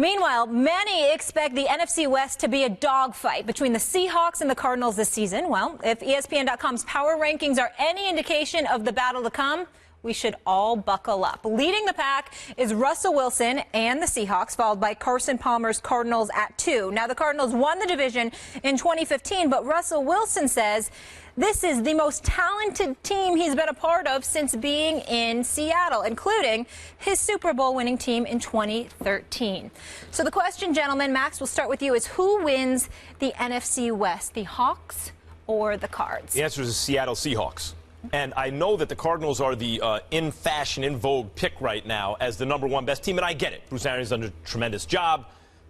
Meanwhile, many expect the NFC West to be a dogfight between the Seahawks and the Cardinals this season. Well, if ESPN.com's power rankings are any indication of the battle to come, we should all buckle up. Leading the pack is Russell Wilson and the Seahawks, followed by Carson Palmer's Cardinals at 2. Now, the Cardinals won the division in 2015, but Russell Wilson says this is the most talented team he's been a part of since being in Seattle, including his Super Bowl winning team in 2013. So the question, gentlemen, Max, we'll start with you, is who wins the NFC West, the Hawks or the Cards? The answer is the Seattle Seahawks. And I know that the Cardinals are the in fashion, in vogue pick right now as the #1 best team, and I get it. Bruce Arians done a tremendous job.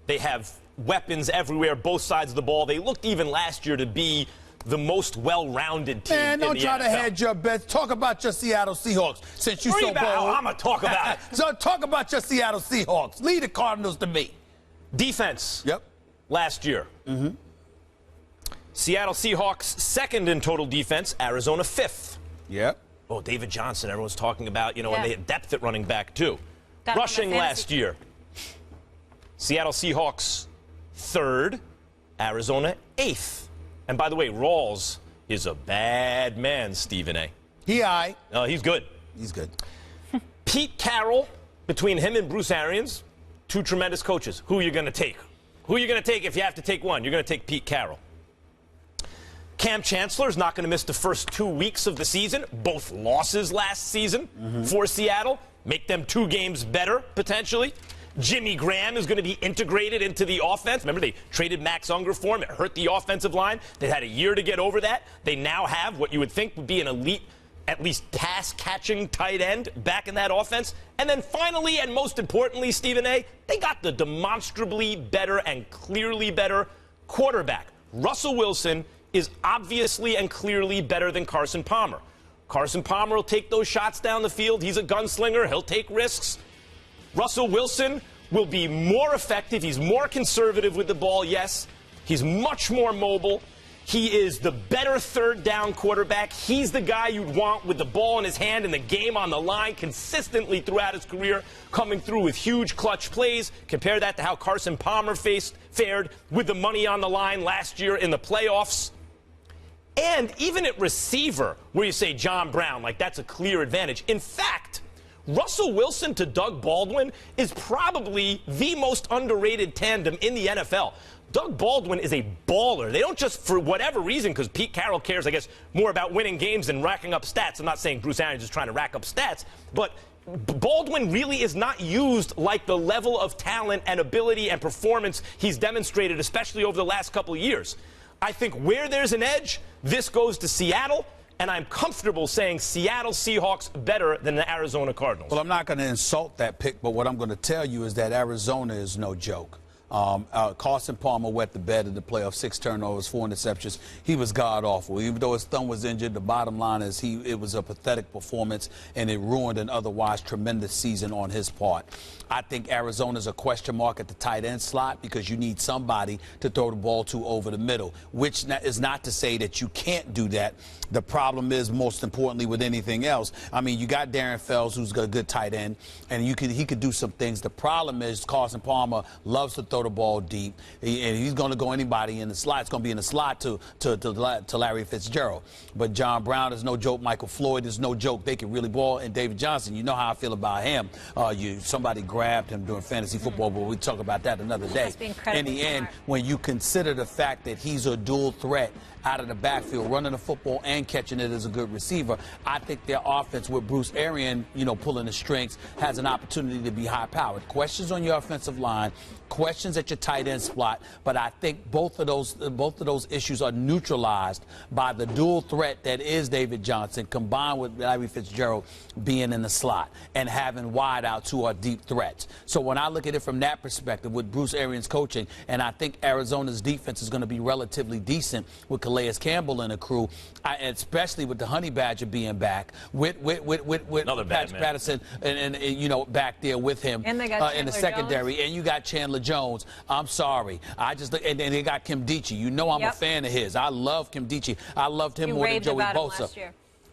They have weapons everywhere, both sides of the ball. They looked even last year to be the most well-rounded team in the NFL. Man, don't try to hedge your bets. Talk about your Seattle Seahawks since you're so bold. I'm going to talk about it. So talk about your Seattle Seahawks. Lead the Cardinals to me. Defense. Yep. Last year. Seattle Seahawks second in total defense. Arizona fifth. Yep. Oh, David Johnson, everyone's talking about, and they had depth at running back, too. Rushing last year. Seattle Seahawks third. Arizona eighth. And by the way, Rawls is a bad man, Stephen A. He all right. Oh, he's good. He's good. Pete Carroll, between him and Bruce Arians, two tremendous coaches. Who are you going to take? Who are you going to take if you have to take one? You're going to take Pete Carroll. Cam Chancellor is not going to miss the first 2 weeks of the season. Both losses last season for Seattle. Make them 2 games better, potentially. Jimmy Graham is going to be integrated into the offense. Remember, they traded Max Unger for him. It hurt the offensive line. They had a year to get over that. They now have what you would think would be an elite, at least pass-catching tight end back in that offense. And then finally, and most importantly, Stephen A., they got the demonstrably better and clearly better quarterback. Russell Wilson is obviously and clearly better than Carson Palmer. Carson Palmer will take those shots down the field. He's a gunslinger. He'll take risks. Russell Wilson will be more effective. He's more conservative with the ball, yes. He's much more mobile. He is the better third down quarterback. He's the guy you'd want with the ball in his hand and the game on the line consistently throughout his career, coming through with huge clutch plays. Compare that to how Carson Palmer fared with the money on the line last year in the playoffs. And even at receiver, where you say John Brown, like that's a clear advantage. In fact, Russell Wilson to Doug Baldwin is probably the most underrated tandem in the NFL. Doug Baldwin is a baller. They don't just, for whatever reason, because Pete Carroll cares, I guess, more about winning games than racking up stats. I'm not saying Bruce Arians is trying to rack up stats, but Baldwin really is not used like the level of talent and ability and performance he's demonstrated, especially over the last couple of years. I think where there's an edge, this goes to Seattle. And I'm comfortable saying Seattle Seahawks better than the Arizona Cardinals. Well, I'm not going to insult that pick, but what I'm going to tell you is that Arizona is no joke. Carson Palmer wet the bed in the playoffs, 6 turnovers, 4 interceptions. He was god-awful. Even though his thumb was injured, the bottom line is it was a pathetic performance, and it ruined an otherwise tremendous season on his part. I think Arizona's a question mark at the tight end slot because you need somebody to throw the ball to over the middle, which is not to say that you can't do that. The problem is, most importantly, with anything else, I mean, you got Darren Fells, who's got a good tight end, and he could do some things. The problem is Carson Palmer loves to throw the ball deep, and he's going to go anybody in the slot. It's going to be in the slot to Larry Fitzgerald. But John Brown is no joke. Michael Floyd is no joke. They can really ball. And David Johnson, you know how I feel about him. Somebody grabbed him during fantasy football, but we'll talk about that another day. In the end, when you consider the fact that he's a dual threat out of the backfield, running the football and catching it as a good receiver, I think their offense with Bruce Arians, pulling the strings, has an opportunity to be high-powered. Questions on your offensive line, questions at your tight end spot, but I think both of those issues are neutralized by the dual threat that is David Johnson, combined with Larry Fitzgerald being in the slot and having wideouts who are deep threats. So when I look at it from that perspective, with Bruce Arians coaching, and I think Arizona's defense is going to be relatively decent with Calais Campbell and a crew, especially with the Honey Badger being back, with Patrick Patterson and back there with him in the secondary, Jones. And you got Chandler Jones. I'm sorry, and they got Kim Dichie. I'm a fan of his. I love Kim Dichie. I loved him more than Joey Bosa.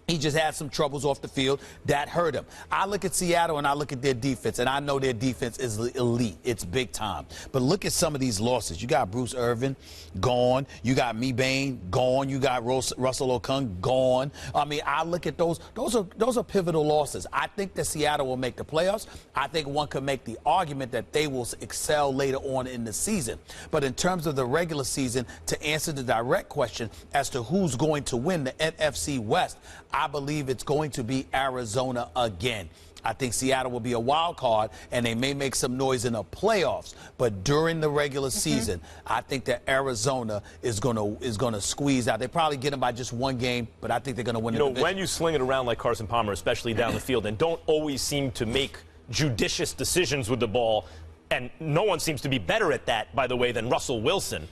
He just had some troubles off the field that hurt him. I look at Seattle and I look at their defense, and I know their defense is elite. It's big time. But look at some of these losses. You got Bruce Irvin gone. You got Bain gone. You got Russell Okung gone. I mean, I look at those. Those are pivotal losses. I think that Seattle will make the playoffs. I think one could make the argument that they will excel later on in the season. But in terms of the regular season, to answer the direct question as to who's going to win the NFC West, I believe it's going to be Arizona again. I think Seattle will be a wild card, and they may make some noise in the playoffs. But during the regular season, I think that Arizona is gonna squeeze out. They probably get them by just one game, but I think they're going to win the division. When you sling it around like Carson Palmer, especially down the field, and don't always seem to make judicious decisions with the ball, and no one seems to be better at that, by the way, than Russell Wilson,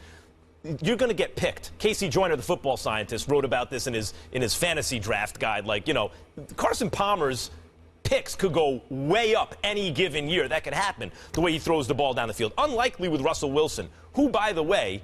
you're going to get picked. Casey Joyner, the football scientist, wrote about this in his fantasy draft guide. Like, Carson Palmer's picks could go way up any given year. That could happen the way he throws the ball down the field. Unlikely with Russell Wilson, who, by the way,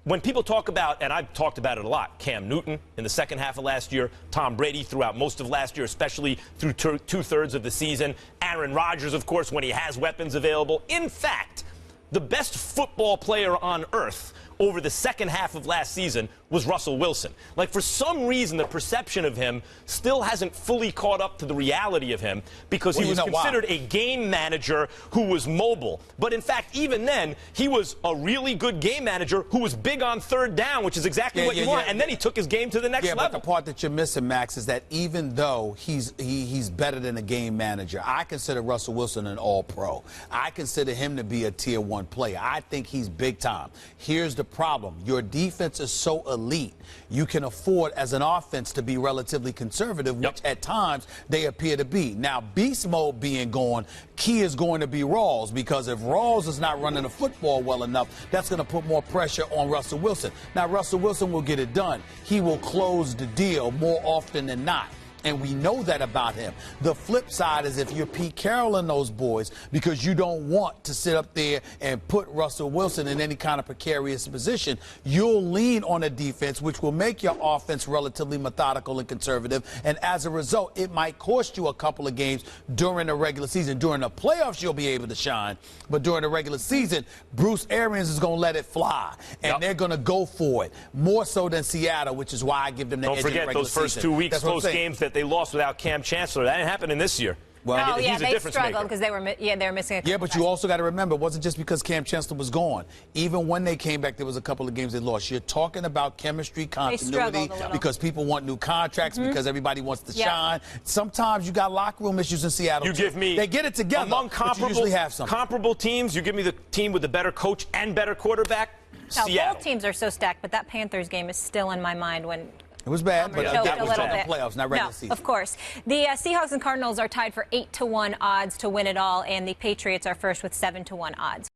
when people talk about, and I've talked about it a lot, Cam Newton in the second half of last year, Tom Brady throughout most of last year, especially through two-thirds of the season, Aaron Rodgers, of course, when he has weapons available. In fact, the best football player on earth over the second half of last season was Russell Wilson. Like, for some reason, the perception of him still hasn't fully caught up to the reality of him, because he was considered a game manager who was mobile. But in fact, even then, he was a really good game manager who was big on third down, which is exactly what you want. And then he took his game to the next level. But the part that you're missing, Max, is that even though he's better than a game manager, I consider Russell Wilson an all-pro. I consider him to be a tier 1 player. I think he's big time. Here's the problem. Your defense is so elite, you can afford as an offense to be relatively conservative, which at times they appear to be. Now, beast mode being gone, key is going to be Rawls, because if Rawls is not running the football well enough, that's going to put more pressure on Russell Wilson. Now, Russell Wilson will get it done. He will close the deal more often than not. And we know that about him. The flip side is if you're Pete Carroll and those boys, because you don't want to sit up there and put Russell Wilson in any kind of precarious position, you'll lean on a defense which will make your offense relatively methodical and conservative. And as a result, it might cost you a couple of games during the regular season. During the playoffs, you'll be able to shine. But during the regular season, Bruce Arians is going to let it fly. And they're going to go for it. More so than Seattle, which is why I give them the edge in the regular season. Don't forget those first 2 weeks, close games that they lost without Cam Chancellor. That didn't happen in this year. Well, they struggled because they were missing a couple. Yeah, but you also got to remember, it wasn't just because Cam Chancellor was gone. Even when they came back, there was a couple of games they lost. You're talking about chemistry, continuity, because people want new contracts, because everybody wants to shine. Sometimes you got locker room issues in Seattle. You give me, they get it together, among comparable teams, you give me the team with the better coach and better quarterback, Seattle. Both teams are so stacked, but that Panthers game is still in my mind when it was bad, but that was talking playoffs, not regular season. Of course. The Seahawks and Cardinals are tied for 8-1 odds to win it all, and the Patriots are first with 7-1 odds.